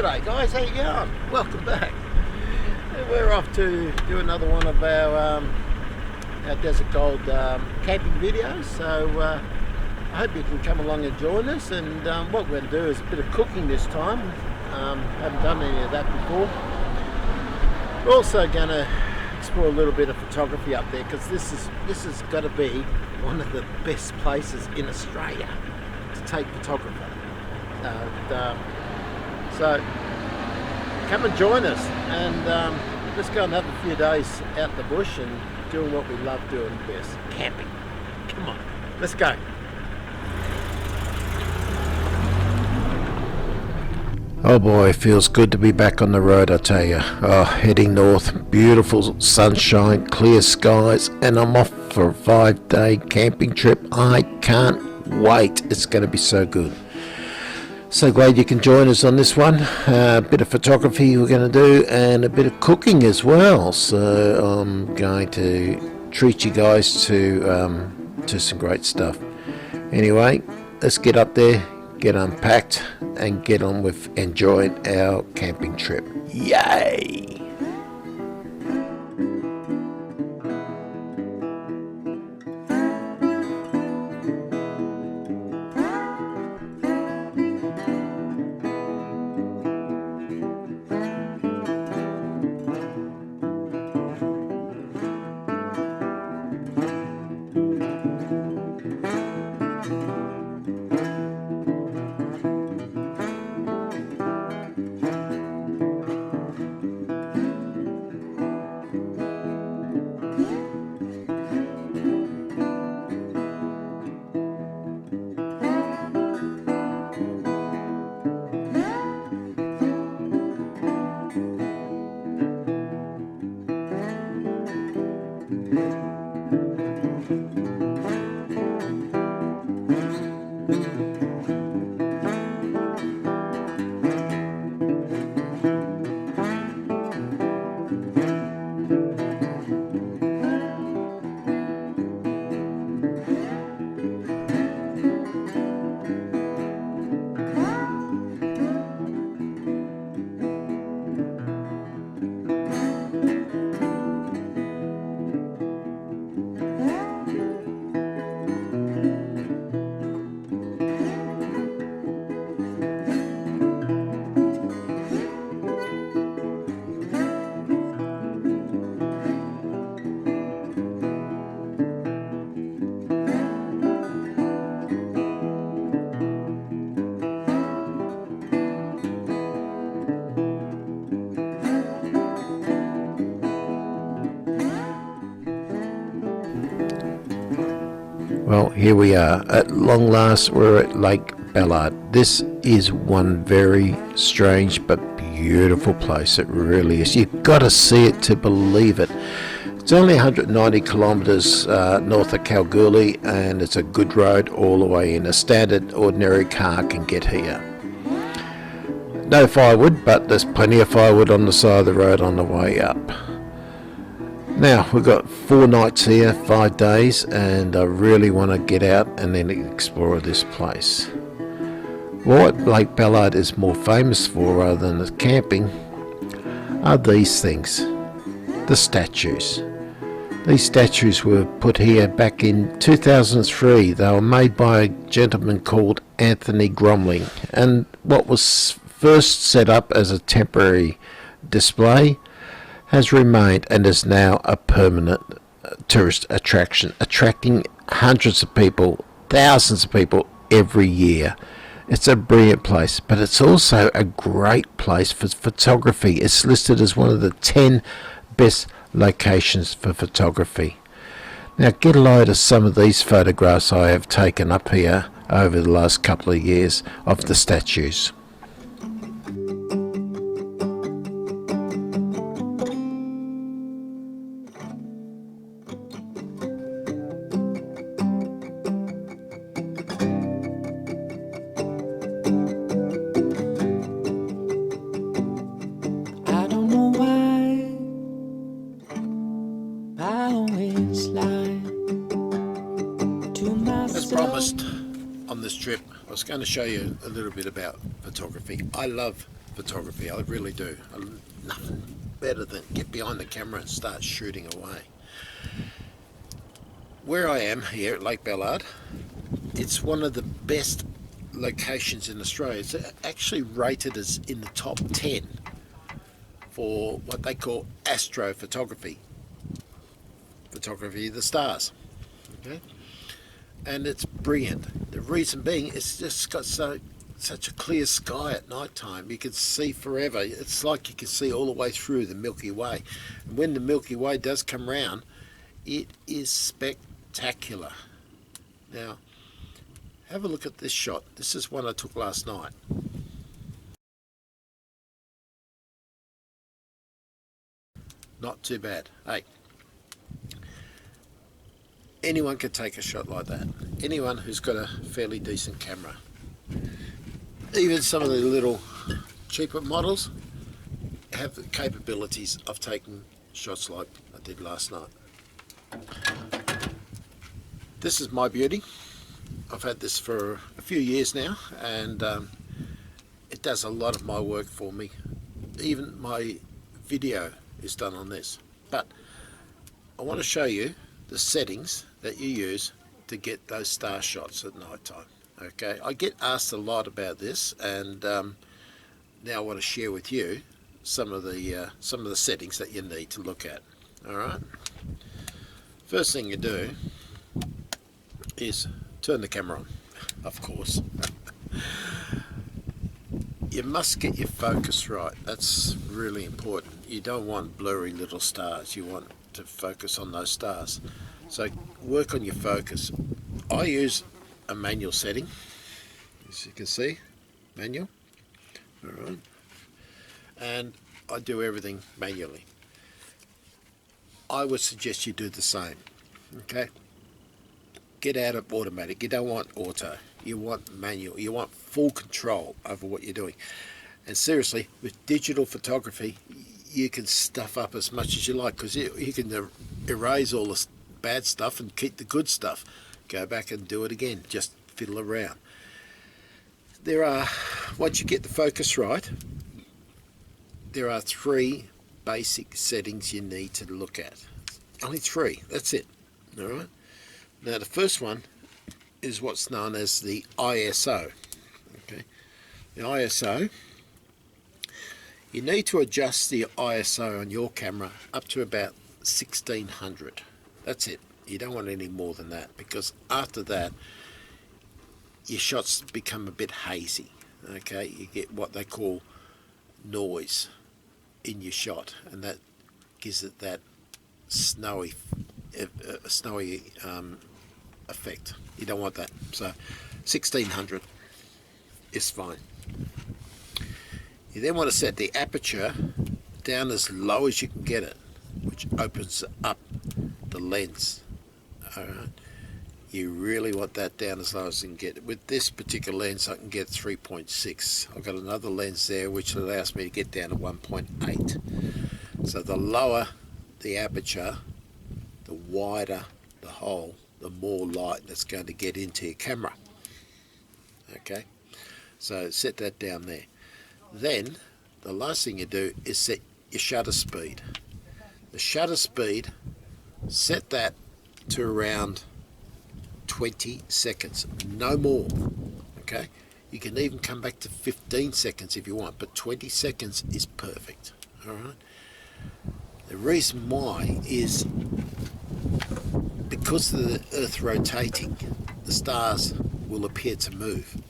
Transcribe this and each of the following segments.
G'day guys, how you going? Welcome back. We're off to do another one of our Desert Gold camping videos, so I hope you can come along and join us. And what we're going to do is a bit of cooking this time. Haven't done any of that before. We're also going to explore a little bit of photography up there, because this has got to be one of the best places in Australia to take photography. So come and join us, and let's go and have a few days out in the bush and doing what we love doing best, camping. Come on, let's go. Oh boy, it feels good to be back on the road, I tell you. Oh, heading north, beautiful sunshine, clear skies, and I'm off for a 5-day camping trip. I can't wait. It's going to be so good. So glad you can join us on this one. A bit of photography we're going to do, and a bit of cooking as well. So I'm going to treat you guys to some great stuff. Anyway, let's get up there, get unpacked, and get on with enjoying our camping trip. Yay! Well, here we are. At long last, we're at Lake Ballard. This is one very strange but beautiful place. It really is. You've got to see it to believe it. It's only 190 kilometres north of Kalgoorlie, and it's a good road all the way in. A standard ordinary car can get here. No firewood, but there's plenty of firewood on the side of the road on the way up. Now, we've got 4 nights here, 5 days, and I really want to get out and then explore this place. What Lake Ballard is more famous for, rather than the camping, are these things, the statues. These statues were put here back in 2003. They were made by a gentleman called Anthony Gromling, and what was first set up as a temporary display has remained and is now a permanent tourist attraction, attracting hundreds of people, thousands of people every year. It's a brilliant place, but it's also a great place for photography. It's listed as one of the 10 best locations for photography. Now, get a load of some of these photographs I have taken up here over the last couple of years of the statues. As promised, on this trip I was going to show you a little bit about photography. I love photography. I really do. Nothing better than get behind the camera and start shooting away. Where I am here at Lake Ballard, it's one of the best locations in Australia. It's actually rated as in the top 10 for what they call astrophotography, photography of the stars. Okay, and it's brilliant. The reason being, it's just got such a clear sky at night time. You can see forever. It's like you can see all the way through the Milky Way. And when the Milky Way does come round, it is spectacular. Now, have a look at this shot. This is one I took last night. Not too bad. Hey, anyone can take a shot like that. Anyone who's got a fairly decent camera. Even some of the little cheaper models have the capabilities of taking shots like I did last night. This is my beauty. I've had this for a few years now, and it does a lot of my work for me. Even my video is done on this. But I want to show you the settings that you use to get those star shots at night time. Okay, I get asked a lot about this, and now I want to share with you some of the settings that you need to look at. All right. First thing you do is turn the camera on, of course. You must get your focus right. That's really important. You don't want blurry little stars. You want to focus on those stars. So work on your focus. I use a manual setting, as you can see, manual. All right. And I do everything manually. I would suggest you do the same. Okay. Get out of automatic. You don't want auto. You want manual. You want full control over what you're doing. And seriously, with digital photography, you can stuff up as much as you like, because you can erase all the bad stuff and keep the good stuff. Go back and do it again. Just fiddle around. Once you get the focus right, there are 3 basic settings you need to look at. Only 3. That's it. All right. Now the first one is what's known as the ISO. Okay, the ISO, you need to adjust the ISO on your camera up to about 1600. That's it. You don't want any more than that, because after that your shots become a bit hazy. Okay, you get what they call noise in your shot, and that gives it that snowy effect. You don't want that. So 1600 is fine. You then want to set the aperture down as low as you can get it, which opens up the lens. Alright, you really want that down as low as you can get it. With this particular lens I can get 3.6. I've got another lens there which allows me to get down to 1.8. So the lower the aperture, the wider the hole, the more light that's going to get into your camera. Okay, so set that down there. Then the last thing you do is set your shutter speed. The shutter speed, set that to around 20 seconds, no more. Okay, you can even come back to 15 seconds if you want, but 20 seconds is perfect. All right. The reason why is because of the Earth rotating, the stars will appear to move.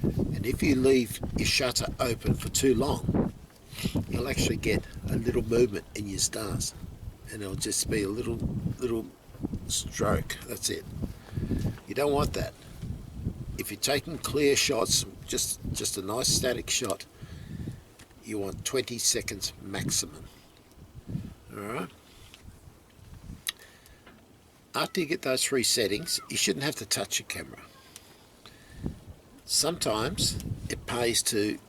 And if you leave your shutter open for too long, you'll actually get a little movement in your stars, and it'll just be a little stroke. That's it. You don't want that. If you're taking clear shots, just a nice static shot, you want 20 seconds maximum. Alright. After you get those 3 settings, you shouldn't have to touch your camera. Sometimes it pays to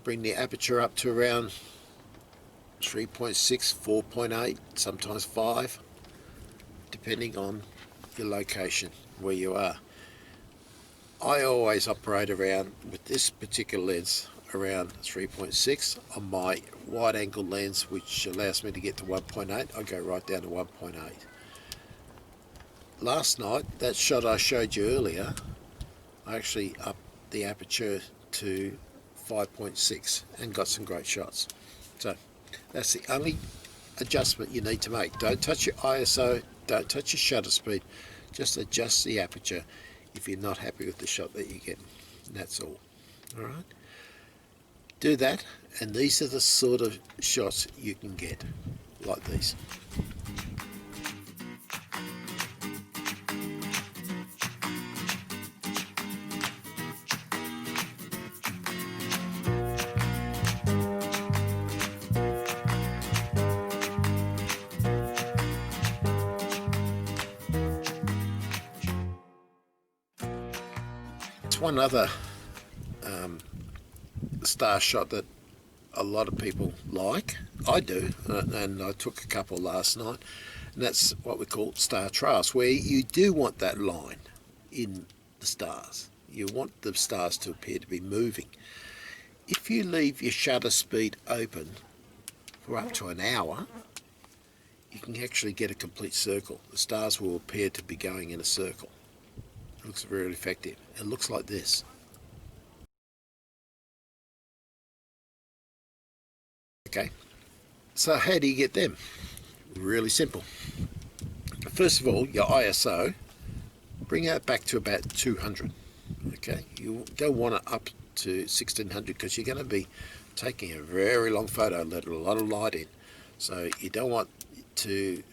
bring the aperture up to around 3.6, 4.8, sometimes 5, depending on your location, where you are. I always operate around, with this particular lens, around 3.6. On my wide angle lens, which allows me to get to 1.8, I go right down to 1.8. Last night, that shot I showed you earlier, I actually upped the aperture to 5.6 and got some great shots. So that's the only adjustment you need to make. Don't touch your ISO, don't touch your shutter speed, just adjust the aperture if you're not happy with the shot that you get. And that's all. Alright? Do that, and these are the sort of shots you can get, like these. One other star shot that a lot of people like, I do, and I took a couple last night, and that's what we call star trails, where you do want that line in the stars. You want the stars to appear to be moving. If you leave your shutter speed open for up to an hour, you can actually get a complete circle. The stars will appear to be going in a circle. It looks very effective. It looks like this. Okay, so how do you get them? Really simple. First of all, your ISO, bring that back to about 200. Okay, you don't want it up to 1600 because you're going to be taking a very long photo, let a lot of light in. So you don't want to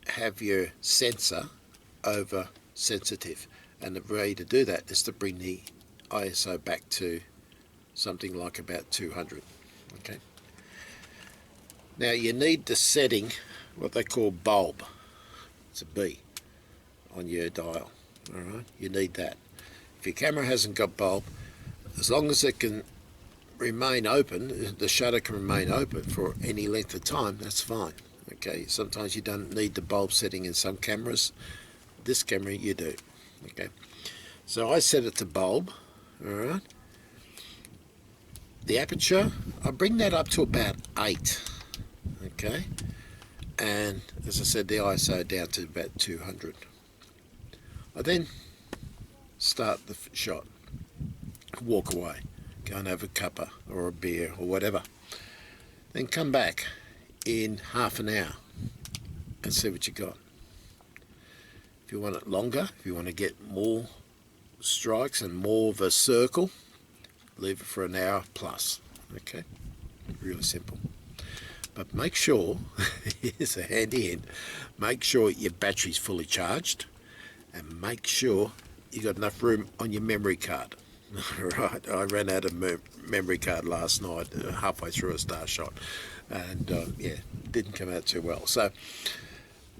have your sensor over sensitive, and the way to do that is to bring the ISO back to something like about 200. Okay, now you need the setting, what they call bulb. It's a B on your dial. Alright, you need that. If your camera hasn't got bulb, as long as it can remain open, the shutter can remain open for any length of time, that's fine. Okay, sometimes you don't need the bulb setting in some cameras. This camera you do. Okay, so I set it to bulb. Alright, the aperture, I bring that up to about 8. Okay, and as I said, the ISO down to about 200. I then start the shot, walk away, go and have a cuppa or a beer or whatever, then come back in half an hour and see what you got. If you want it longer, if you want to get more strikes and more of a circle, leave it for an hour plus. Okay, really simple. But make sure, here's a handy hint, make sure your battery's fully charged, and make sure you got enough room on your memory card. Right, I ran out of memory card last night, halfway through a star shot, and yeah, didn't come out too well. So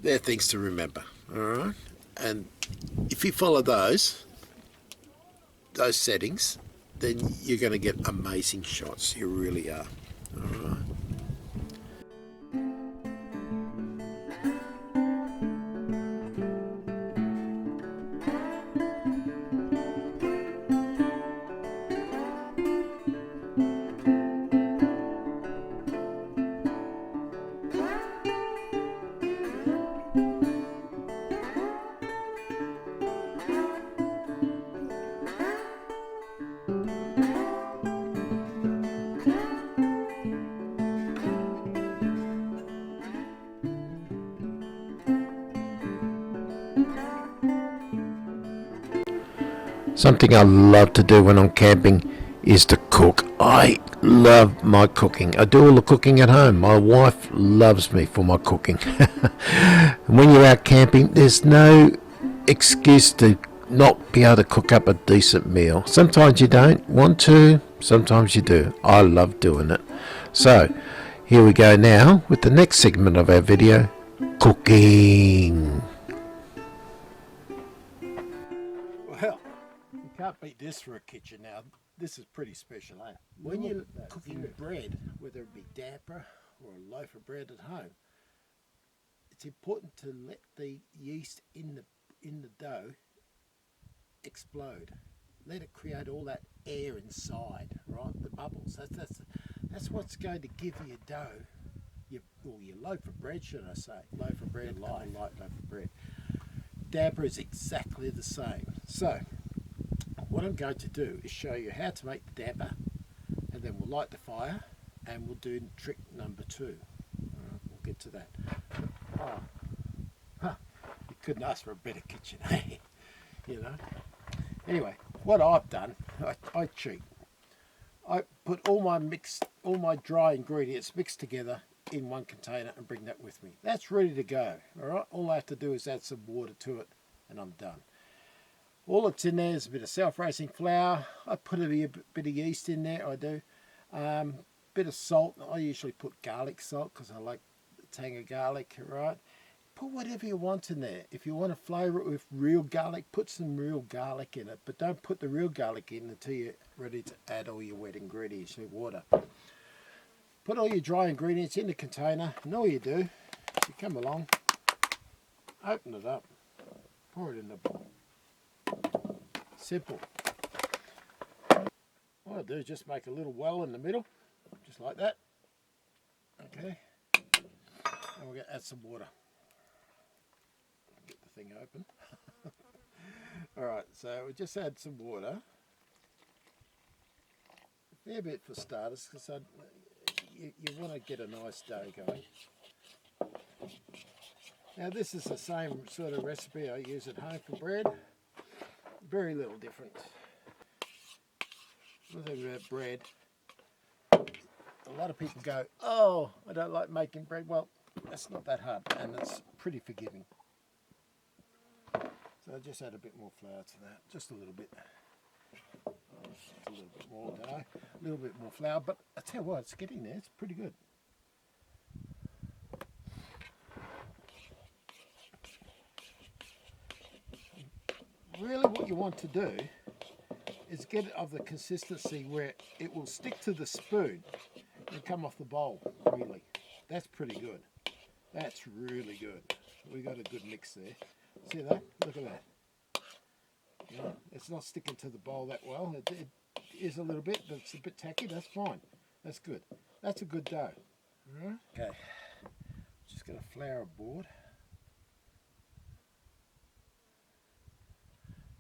they're things to remember. All right, and if you follow those settings, then you're going to get amazing shots. You really are. All right. Something I love to do when I'm camping is to cook. I love my cooking. I do all the cooking at home. My wife loves me for my cooking. When you're out camping, there's no excuse to not be able to cook up a decent meal. Sometimes you don't want to, sometimes you do. I love doing it. So, here we go now with the next segment of our video, cooking. Well, you can't beat this for a kitchen now. This is pretty special, eh? When you're cooking bread, whether it be damper or a loaf of bread at home, it's important to let the yeast in the dough explode. let it create all that air inside, right? The bubbles. That's what's going to give your dough, your loaf of bread, should I say? Loaf of bread, light loaf of bread. Damper is exactly the same. So, what I'm going to do is show you how to make the damper, and then we'll light the fire, and we'll do trick number 2. Right, we'll get to that. Oh, you couldn't ask for a better kitchen, eh? You know. Anyway, what I've done, I cheat. I put all my dry ingredients mixed together in one container and bring that with me. That's ready to go. All right. All I have to do is add some water to it, and I'm done. All that's in there is a bit of self-raising flour. I put a bit of yeast in there. I do. Bit of salt. I usually put garlic salt because I like the tang of garlic. Right. Put whatever you want in there. If you want to flavour it with real garlic, put some real garlic in it. But don't put the real garlic in until you're ready to add all your wet ingredients, your water. Put all your dry ingredients in the container, and all you do is you come along, open it up, pour it in the bowl. Simple. What I do is just make a little well in the middle, just like that. Okay. And we're going to add some water. Get the thing open. Alright, so we just add some water. A fair bit for starters, because you want to get a nice dough going. Now this is the same sort of recipe I use at home for bread. Very little different. One thing about bread, a lot of people go, oh, I don't like making bread. Well, that's not that hard, and it's pretty forgiving. So I just add a bit more flour to that, just a little bit. Just a little bit more dough, a little bit more flour, but I tell you what, it's getting there, it's pretty good. Really what you want to do is get it of the consistency where it will stick to the spoon and come off the bowl, really. That's pretty good. That's really good. We got a good mix there. See that? Look at that. You know, it's not sticking to the bowl that well. It is a little bit, but it's a bit tacky. That's fine. That's good. That's a good dough. Right. Okay. Just got a flour board.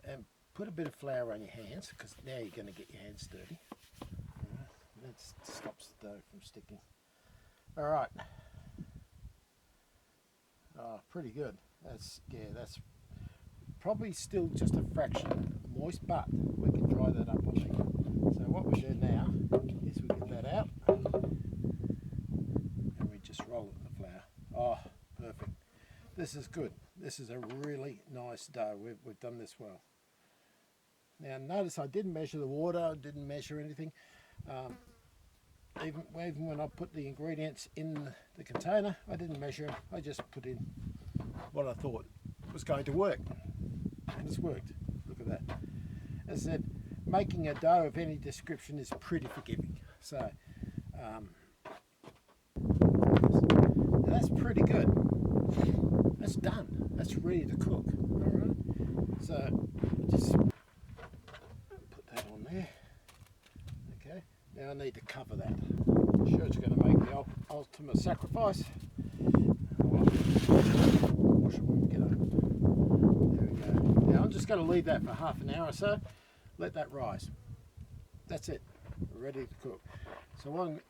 And put a bit of flour on your hands, because now you're going to get your hands dirty. Right. That stops the dough from sticking. All right. Oh, pretty good. That's probably still just a fraction moist, but we can dry that up, I think. So what we do now is we get that out and we just roll it in the flour. Oh, perfect. This is good. This is a really nice dough. We've done this well. Now notice I didn't measure the water, I didn't measure anything. Even when I put the ingredients in the container, I didn't measure them. I just put in what I thought was going to work. And it's worked. Look at that. As I said, making a dough of any description is pretty forgiving. So, that's pretty good. That's done. That's ready to cook. Alright. So, just put that on there. Okay. Now I need to cover that. I'm sure it's going to make the ultimate sacrifice. Wash it when we get over. There we go. Now I'm just going to leave that for half an hour or so. Let that rise. That's it. We're ready to cook. So what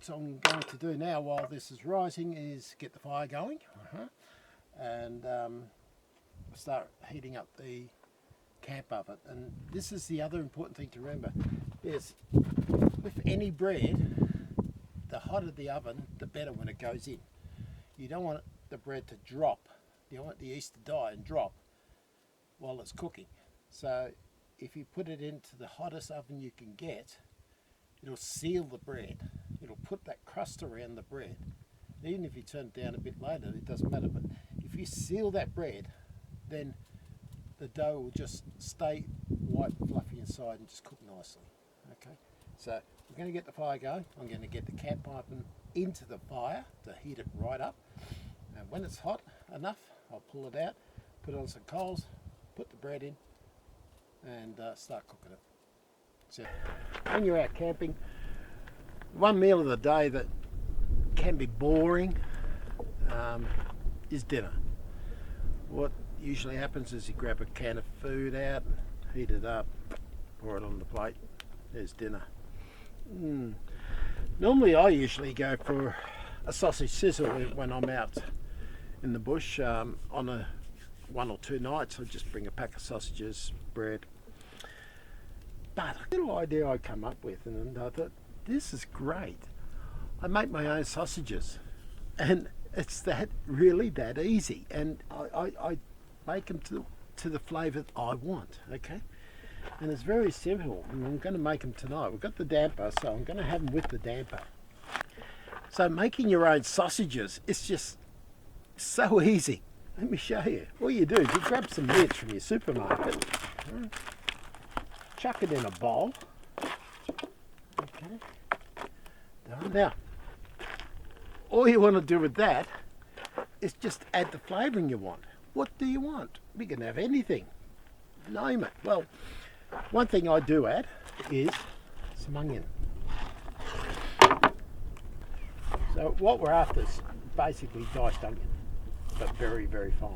I'm going to do now while this is rising is get the fire going. And start heating up the camp oven. And this is the other important thing to remember is with any bread, the hotter the oven, the better when it goes in. You don't want the bread to drop. You don't want the yeast to die and drop while it's cooking. So if you put it into the hottest oven you can get, it'll seal the bread. It'll put that crust around the bread. And even if you turn it down a bit later, it doesn't matter. But if you seal that bread, then the dough will just stay white and fluffy inside and just cook nicely. Okay, so we're going to get the fire going. I'm going to get the camp oven into the fire to heat it right up. And when it's hot enough, I'll pull it out, put it on some coals, put the bread in, and start cooking it. So when you're out camping, one meal of the day that can be boring is dinner. What usually happens is you grab a can of food out, heat it up, pour it on the plate, there's dinner. Normally I usually go for a sausage sizzle when I'm out in the bush. On one or two nights I just bring a pack of sausages, bread. But a little idea I come up with, and I thought, this is great. I make my own sausages, and it's really that easy, and I make them to the flavour that I want, okay? And it's very simple, and I'm going to make them tonight. We've got the damper, so I'm going to have them with the damper. So making your own sausages is just so easy. Let me show you. All you do is you grab some mince from your supermarket, chuck it in a bowl. Okay. Done. Now, all you want to do with that is just add the flavouring you want. What do you want? We can have anything. Name it. Well, one thing I do add is some onion. So what we're after is basically diced onion, but very, very fine.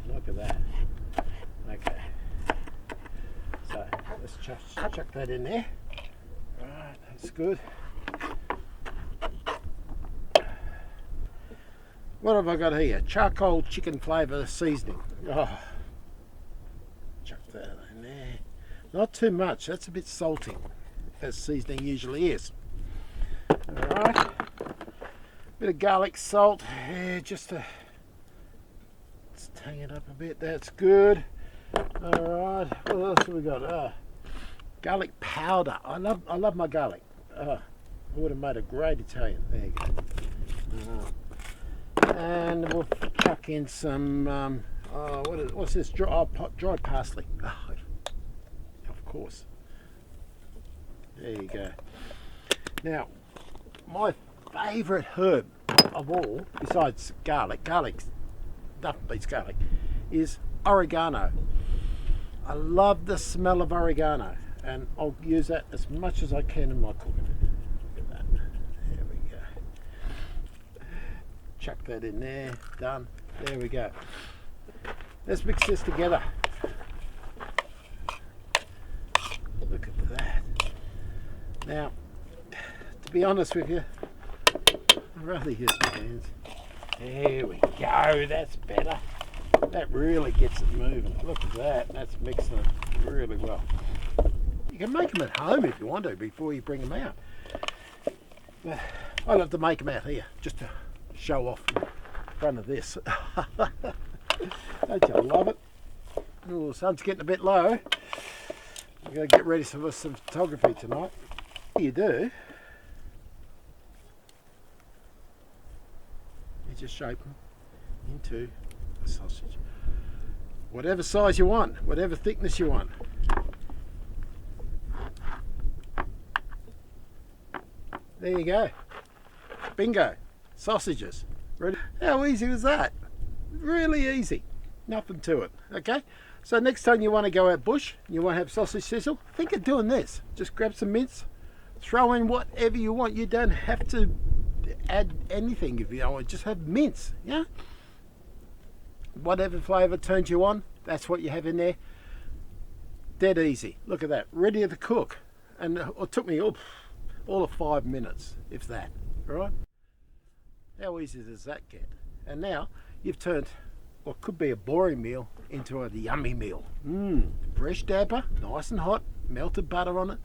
Look at that. Okay. So let's chuck that in there. Right, that's good. What have I got here? Charcoal chicken flavour seasoning. Oh, chuck that in there. Not too much, that's a bit salty, as seasoning usually is. Alright. Bit of garlic salt, yeah, just to tang it up a bit, that's good. Alright, what else have we got? Garlic powder. I love my garlic. I would have made a great Italian. There you go. And we'll chuck in some what's this? Dry parsley. Oh, of course. There you go. Now, my favourite herb of all, besides garlic, nothing beats garlic, is oregano. I love the smell of oregano, and I'll use that as much as I can in my cooking. Look at that. There we go. Chuck that in there. Done. There we go. Let's mix this together. Look at that. Now, to be honest with you, I'd rather use my hands. There we go. That's better. That really gets it moving. Look at that. That's mixing it really well. You can make them at home if you want to before you bring them out. But I love to make them out here just to show off in front of this. Don't you love it? Oh, the sun's getting a bit low. We've got to get ready for some photography tonight. What you do, you just shape them into a sausage. Whatever size you want, whatever thickness you want. There you go. Bingo. Sausages. Ready? How easy was that? Really easy. Nothing to it. Okay? So next time you want to go out bush, you want to have sausage sizzle, think of doing this. Just grab some mince, throw in whatever you want. You don't have to add anything if you don't want. Just have mince. Yeah? Whatever flavour turns you on, that's what you have in there. Dead easy. Look at that. Ready to cook. And it took me all of 5 minutes, if that. Alright? How easy does that get? And now you've turned what could be a boring meal into a yummy meal. Fresh damper, nice and hot, melted butter on it,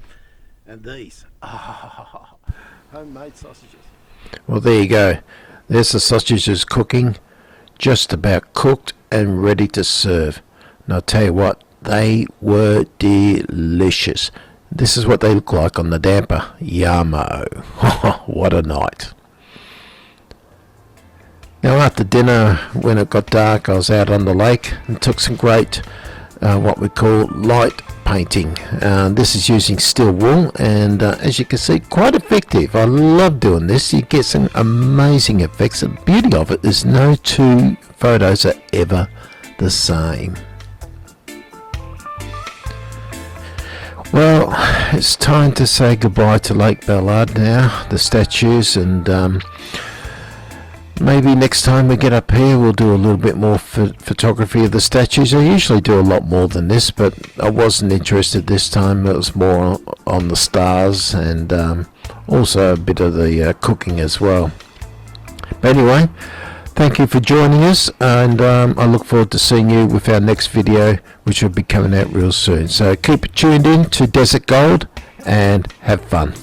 and these. Homemade sausages. Well, there you go. There's the sausages cooking, just about cooked and ready to serve. And I'll tell you what, they were delicious. This is what they look like on the damper. Yummo. What a night. Now after dinner, when it got dark, I was out on the lake and took some great, what we call light painting. This is using steel wool, and as you can see, quite effective. I love doing this. You get some amazing effects. The beauty of it is no two photos are ever the same. Well, it's time to say goodbye to Lake Ballard now, the statues, and maybe next time we get up here we'll do a little bit more photography of the statues. I usually do a lot more than this, but I wasn't interested this time. It was more on the stars and also a bit of the cooking as well. But anyway, thank you for joining us, and I look forward to seeing you with our next video, which will be coming out real soon. So keep tuned in to Desert Gold and have fun.